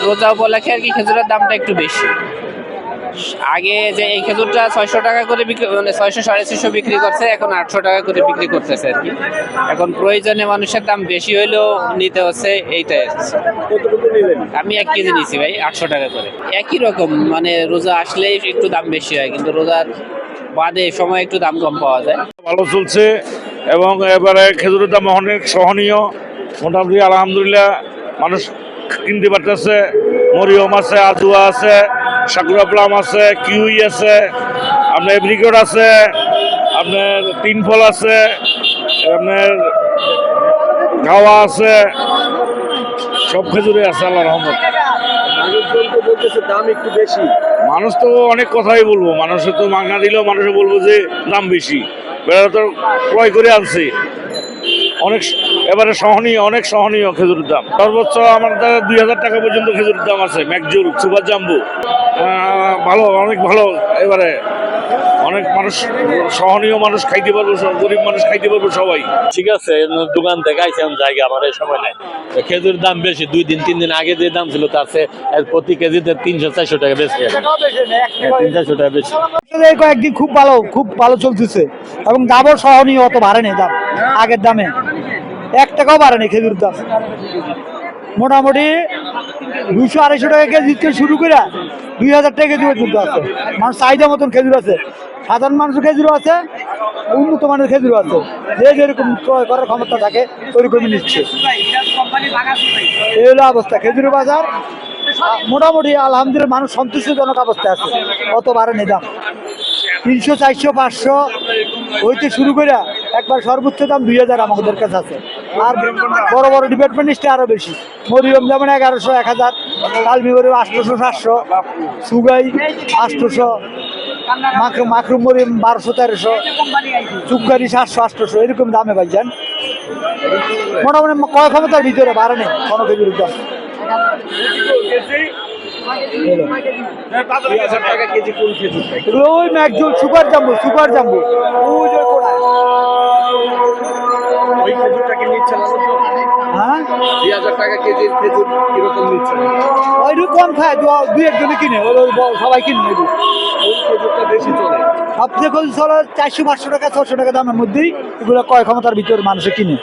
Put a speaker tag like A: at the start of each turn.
A: রোজা উপলক্ষে আর কি খেজুরের দামটা একটু বেশি। আগে যে এই খেজুরটা 600 টাকা করে বিক্রি, মানে 600 650 বিক্রি করছে, এখন 800 টাকা করে বিক্রি করতেছে আর কি। এখন প্রয়োজনে মানুষের দাম বেশি হইলেও নিতে হচ্ছে, এইটাই আর কি।
B: কতটুকু নিলেন?
A: আমি 1 কেজি নিছি ভাই 800 টাকা করে। একই রকম, মানে রোজা আসলেই একটু দাম বেশি হয়, কিন্তু রোজার বাদে সময় একটু দাম কম পাওয়া যায়।
C: ভালো চলছে এবং এবারে খেজুরের দাম অনেক সহনীয়, মোটামুটি আলহামদুলিল্লাহ মানুষ কিনতে পারতেছে। মরিয়ম আছে, আজুয়া আছে, সাকুরা প্লাম আছে, কিউই আছে, আপনার এপ্রিকট আছে, আপনার তিন ফল আছে, আপনার গাওয়া আছে, সব খেজুরে আছে আল্লাহর রহমত।
B: মানুষজন তো বলতেছে দাম একটু বেশি।
C: মানুষ তো অনেক কথাই বলবো, মানুষে তো মাগনা দিলেও মানুষে বলবো যে দাম বেশি। বেড়া তো ক্রয় করে আনছি, অনেক এবারে সহনীয়, অনেক সহনীয় খেজুরের দাম। সর্বোচ্চ আমাদের 2000 টাকা পর্যন্ত খেজুরের দাম আছে। ম্যাকজুর, সুপার জাম্বু ভালো, অনেক ভালো। এবারে অনেক মানুষ সহনীয়, মানুষ খাইতে পারবো, গরিব মানুষ খাইতে পারবো সবাই।
D: ঠিক আছে, দোকান থেকে আইসি জায়গা আমার এই সময় নাই। খেজুর দাম বেশি, 2 দিন 3 দিন আগে যে দাম ছিল তার চেয়ে প্রতি কেজিতে 300-400 টাকা বেশি, 300-400 টাকা বেশি।
E: কয়েকদিন খুব ভালো চলতেছে এবং দামও সহনীয়, অত বাড়ে নেই দাম আগের দামে, 1 টাকাও বাড়ে নেই খেজুর দাম। মোটামুটি 200-250 টাকা কেজি থেকে শুরু করে 2000 টাকা কেজি পর্যন্ত আছে। মানুষ চাহিদা মতন খেজুর আছে, সাধারণ মানুষের খেজুর আছে, উন্নত মানের খেজুর আছে। যে যেরকম ক্রয় করার ক্ষমতা থাকে ওইরকমই নিচ্ছে। এই হলো অবস্থা খেজুরের বাজার। মোটামুটি আলহামদুলিল্লাহ মানুষ সন্তুষ্টজনক অবস্থায় আছে, অত বাড়েনি দাম। 300, 400, 500 হইতে শুরু করে একবার সর্বোচ্চ দাম 2000 আমাদের কাছে আছে। আর বড় বড় ডিপার্টমেন্ট স্টোরে আরো বেশি। মরিয়ম যেমন 1100, 1000, কালমি মরিয়ম 800, 700, সুগাই 800, মাখরুম মরিয়ম 1200, 1300, চুপকারি 700, 800, এরকম দামে ভাইজান। মোটামুটি ক্রয় ক্ষমতার ভিতরে বাড়ে নেই কোনো খেজুরের দাম।
B: 2000 টাকা কেজি কোন খেজুরটা?
E: ওই ম্যাকজুল, সুপার জাম্বু, ওই যে কোড়ায়।
B: ওই খেজুরটাকে নিচ্ছে না?
E: হ্যাঁ,
B: 2000 টাকা কেজির খেজুর কিরকম নিচ্ছে?
E: ওইটু কম খায়, 2-1 কিনে, সবাই কিনে নেবে।
B: ওই খেজুরটা বেশি চলে।
E: সবচেয়ে চলো 400-500 টাকা, 600 টাকা দামের মধ্যেই এগুলো ক্রয় ক্ষমতার ভিতরে মানুষে কিনে।